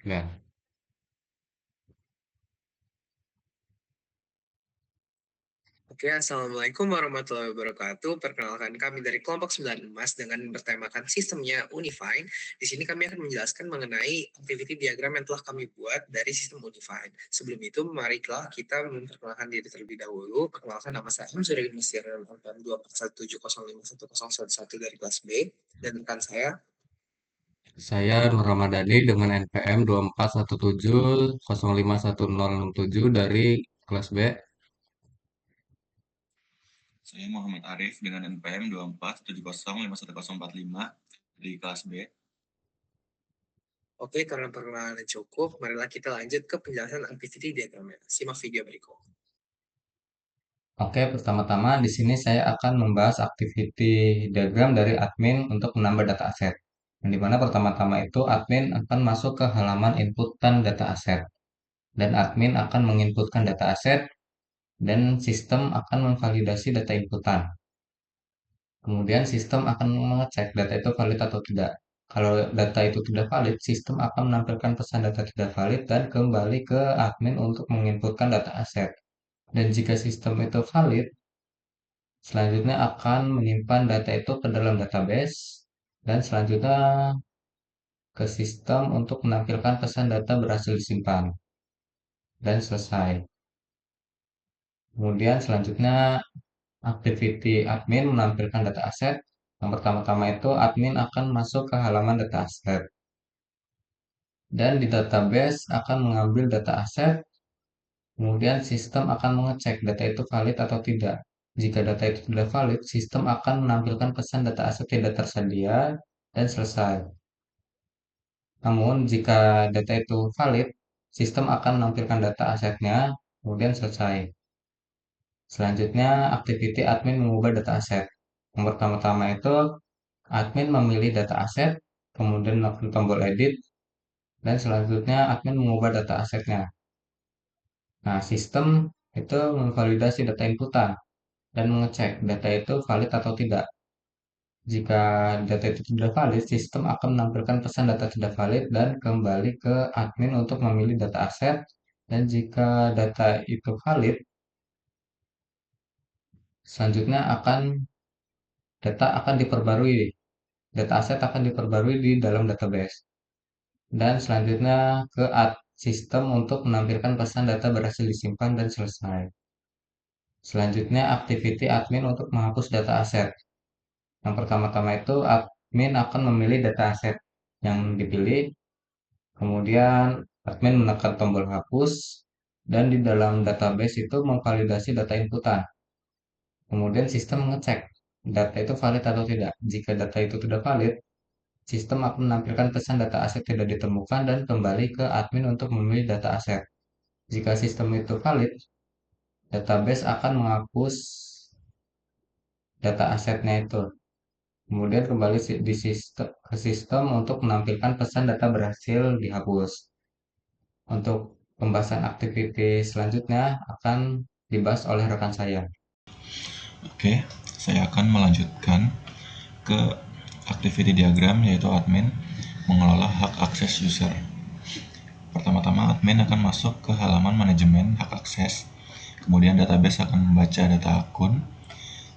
Ya, Oke, Assalamualaikum warahmatullahi wabarakatuh. Perkenalkan kami dari kelompok 9 Emas dengan bertemakan sistemnya Unifine. Di sini kami akan menjelaskan mengenai activity diagram yang telah kami buat dari sistem Unifine. Sebelum itu, marilah kita memperkenalkan diri terlebih dahulu. Perkenalkan nama saya Amsuri Mesir dan 241705111 dari kelas B. Dan rekan saya. saya Nur Ramadhani dengan NPM 2417051067 dari kelas B. Saya Muhammad Arif dengan NPM 2470511045 di kelas B. Oke, karena perkenalan cukup, marilah kita lanjut ke penjelasan activity diagramnya. Simak video berikut. Oke, pertama-tama di sini saya akan membahas activity diagram dari admin untuk menambah data aset. Yang dimana pertama-tama itu admin akan masuk ke halaman inputan data aset. Dan admin akan menginputkan data aset dan sistem akan memvalidasi data inputan. Kemudian sistem akan mengecek data itu valid atau tidak. Kalau data itu tidak valid, sistem akan menampilkan pesan data tidak valid dan kembali ke admin untuk menginputkan data aset. Dan jika sistem itu valid, selanjutnya akan menyimpan data itu ke dalam database dan selanjutnya ke sistem untuk menampilkan pesan data berhasil disimpan dan selesai. Kemudian selanjutnya activity admin menampilkan data aset. Yang pertama-tama itu admin akan masuk ke halaman data aset. Dan di database akan mengambil data aset, kemudian sistem akan mengecek data itu valid atau tidak. Jika data itu tidak valid, sistem akan menampilkan pesan data aset tidak tersedia dan selesai. Namun, jika data itu valid, sistem akan menampilkan data asetnya, kemudian selesai. Selanjutnya, activity admin mengubah data aset. Yang pertama-tama itu, admin memilih data aset, kemudian melakukan tombol edit, dan selanjutnya admin mengubah data asetnya. Nah, sistem itu memvalidasi data inputan dan mengecek data itu valid atau tidak. Jika data itu tidak valid, sistem akan menampilkan pesan data tidak valid dan kembali ke admin untuk memilih data aset. Dan jika data itu valid, selanjutnya data akan diperbarui. Data aset akan diperbarui di dalam database. Dan selanjutnya ke sistem untuk menampilkan pesan data berhasil disimpan dan selesai. Selanjutnya, activity admin untuk menghapus data aset. Yang pertama-tama itu admin akan memilih data aset yang dipilih, kemudian admin menekan tombol hapus, dan di dalam database itu memvalidasi data inputan. Kemudian sistem mengecek data itu valid atau tidak. Jika data itu tidak valid, sistem akan menampilkan pesan data aset tidak ditemukan dan kembali ke admin untuk memilih data aset. Jika sistem itu valid, database akan menghapus data asetnya itu. Kemudian kembali ke sistem untuk menampilkan pesan data berhasil dihapus. Untuk pembahasan aktiviti selanjutnya akan dibahas oleh rekan saya. Oke, saya akan melanjutkan ke activity diagram yaitu admin mengelola hak akses user. Pertama-tama admin akan masuk ke halaman manajemen hak akses. Kemudian database akan membaca data akun.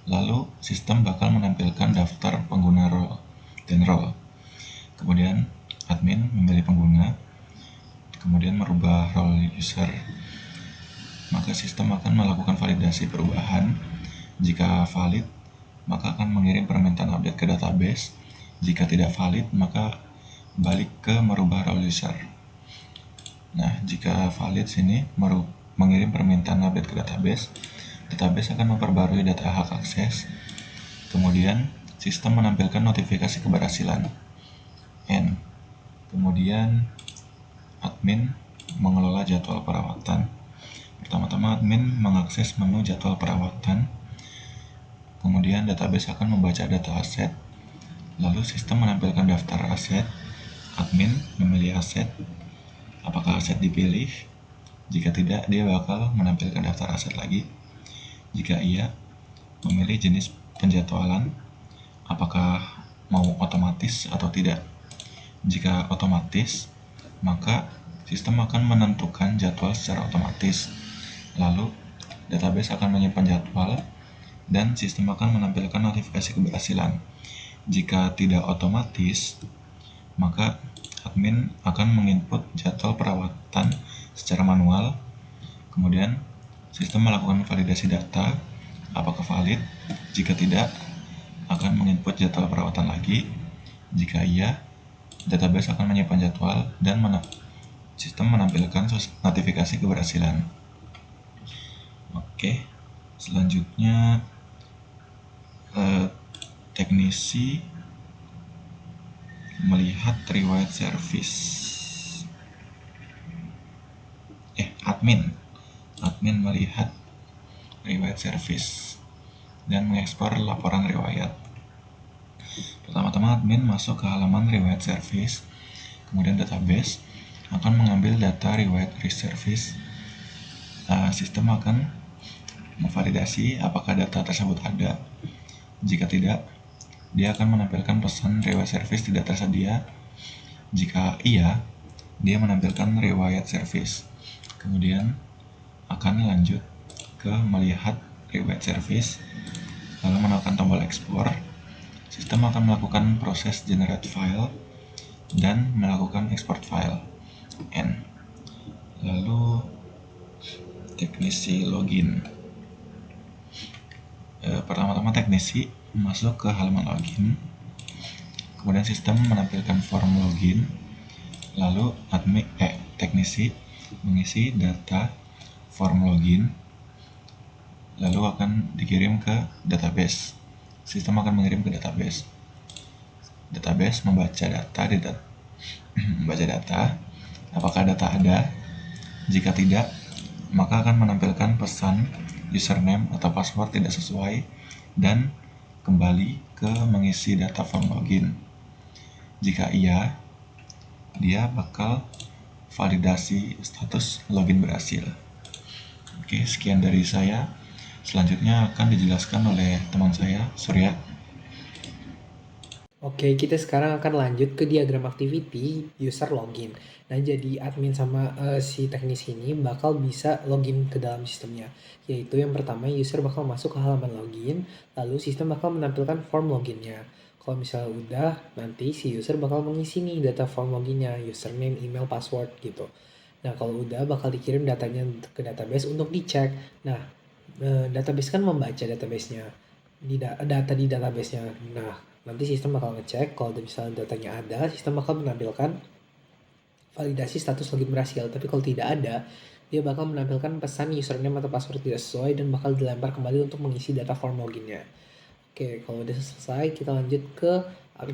Lalu sistem bakal menampilkan daftar pengguna role dan role. Kemudian admin memilih pengguna, kemudian merubah role user. Maka sistem akan melakukan validasi perubahan. Jika valid, maka akan mengirim permintaan update ke database. Jika tidak valid, maka balik ke merubah role user. Nah, jika valid sini mengirim permintaan update ke database, database akan memperbarui data hak akses. Kemudian, sistem menampilkan notifikasi keberhasilan N. Kemudian, admin mengelola jadwal perawatan. Pertama-tama admin mengakses menu jadwal perawatan. Kemudian database akan membaca data aset. Lalu sistem menampilkan daftar aset. Admin memilih aset. Apakah aset dipilih? Jika tidak, dia bakal menampilkan daftar aset lagi. Jika iya, memilih jenis penjadwalan. Apakah mau otomatis atau tidak? Jika otomatis, maka sistem akan menentukan jadwal secara otomatis. Lalu, database akan menyimpan jadwal dan sistem akan menampilkan notifikasi keberhasilan. Jika tidak otomatis, maka admin akan menginput jadwal perawatan secara manual. Kemudian, sistem melakukan validasi data, apakah valid. Jika tidak, akan menginput jadwal perawatan lagi. Jika iya, database akan menyimpan jadwal dan sistem menampilkan notifikasi keberhasilan. Oke, selanjutnya teknisi melihat riwayat service. Admin melihat riwayat service dan mengekspor laporan riwayat. Pertama-tama admin masuk ke halaman riwayat service, kemudian database akan mengambil data riwayat service. Sistem akan memvalidasi apakah data tersebut ada. Jika tidak, dia akan menampilkan pesan riwayat service tidak tersedia. Jika iya, dia menampilkan riwayat service. Kemudian akan lanjut ke melihat riwayat service, lalu menekan tombol ekspor. Sistem akan melakukan proses generate file dan melakukan export file N. Lalu teknisi login. Pertama-tama teknisi masuk ke halaman login, kemudian sistem menampilkan form login, lalu teknisi mengisi data form login, lalu akan dikirim ke database. Sistem akan mengirim ke database. Database membaca data, apakah data ada. Jika tidak, maka akan menampilkan pesan username atau password tidak sesuai dan kembali ke mengisi data form login. Jika iya, dia bakal validasi status login berhasil. Oke, sekian dari saya. Selanjutnya akan dijelaskan oleh teman saya, Surya. Oke, kita sekarang akan lanjut ke diagram activity user login. Nah, jadi admin sama si teknis ini bakal bisa login ke dalam sistemnya. Yaitu yang pertama, user bakal masuk ke halaman login, lalu sistem bakal menampilkan form loginnya. Kalau misalnya udah, nanti si user bakal mengisi nih data form loginnya, username, email, password gitu. Nah, kalau udah bakal dikirim datanya ke database untuk dicek. Nah, database kan membaca database-nya, data di database-nya. Nah, nanti sistem bakal ngecek kalau misalnya datanya ada, sistem bakal menampilkan validasi status login berhasil. Tapi kalau tidak ada, dia bakal menampilkan pesan username atau password tidak sesuai dan bakal dilempar kembali untuk mengisi data form loginnya. Oke, kalau udah selesai, kita lanjut ke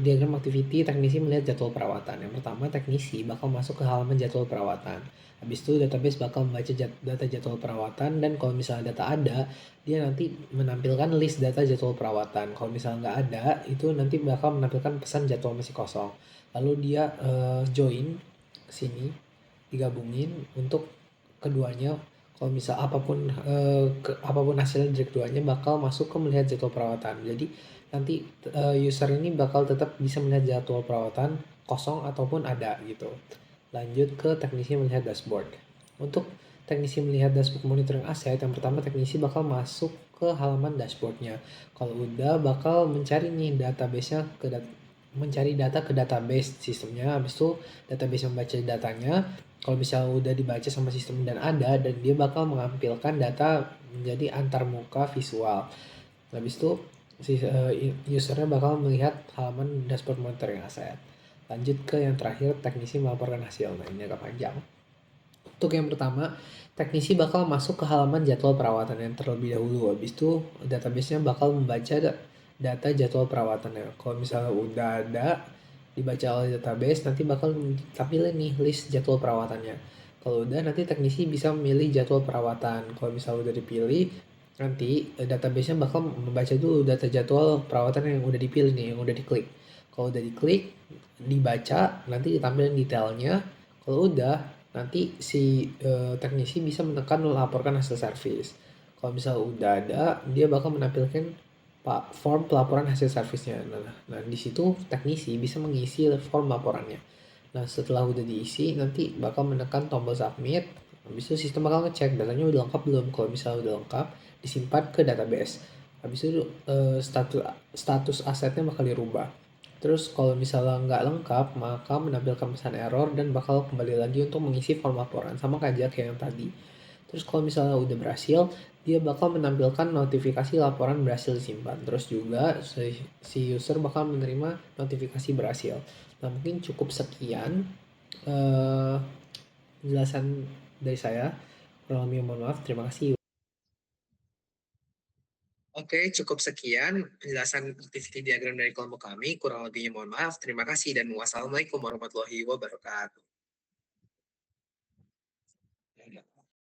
diagram activity teknisi melihat jadwal perawatan. Yang pertama, teknisi bakal masuk ke halaman jadwal perawatan. Habis itu database bakal membaca data jadwal perawatan, dan kalau misalnya data ada, dia nanti menampilkan list data jadwal perawatan. Kalau misalnya nggak ada, itu nanti bakal menampilkan pesan jadwal masih kosong. Lalu dia join ke sini, digabungin untuk keduanya. Kalau misal apapun hasilnya dari keduanya bakal masuk ke melihat jadwal perawatan. Jadi nanti user ini bakal tetap bisa melihat jadwal perawatan kosong ataupun ada gitu. Lanjut ke teknisi melihat dashboard. Untuk teknisi melihat dashboard monitoring aset, yang pertama teknisi bakal masuk ke halaman dashboardnya. Kalau udah bakal mencari nih database-nya mencari data ke database sistemnya. Habis itu database membaca datanya. Kalau misalnya udah dibaca sama sistem dan ada, dan dia bakal mengampilkan data menjadi antarmuka visual. Habis itu usernya bakal melihat halaman dashboard monitoring aset. Lanjut ke yang terakhir, teknisi melaporkan hasil. Nah, ini agak panjang. Untuk yang pertama, teknisi bakal masuk ke halaman jadwal perawatan yang terlebih dahulu. Habis itu database-nya bakal membaca data jadwal perawatannya. Kalau misalnya udah ada dibaca oleh database, nanti bakal tampilin nih list jadwal perawatannya. Kalau udah, nanti teknisi bisa memilih jadwal perawatan. Kalau misalnya udah dipilih, nanti database-nya bakal membaca dulu data jadwal perawatan yang udah dipilih nih, yang udah diklik. Kalau udah diklik, dibaca, nanti ditampilin detailnya. Kalau udah, nanti si teknisi bisa menekan melaporkan hasil service. Kalau misalnya udah ada, dia bakal menampilkan form pelaporan hasil servisnya. Nah, di situ teknisi bisa mengisi form laporannya. Nah, setelah udah diisi, nanti bakal menekan tombol submit. Habis itu sistem bakal ngecek datanya udah lengkap belum. Kalau misalnya udah lengkap, disimpan ke database. Habis itu status asetnya bakal dirubah. Terus kalau misalnya nggak lengkap, maka menampilkan pesan error dan bakal kembali lagi untuk mengisi form laporan. Sama kayak yang tadi. Terus kalau misalnya udah berhasil, dia bakal menampilkan notifikasi laporan berhasil disimpan. Terus juga si user bakal menerima notifikasi berhasil. Nah, mungkin cukup sekian penjelasan dari saya. Kurang lebih mohon maaf. Terima kasih. Oke, cukup sekian penjelasan activity diagram dari kelompok kami. Kurang lebihnya mohon maaf. Terima kasih dan wassalamualaikum warahmatullahi wabarakatuh.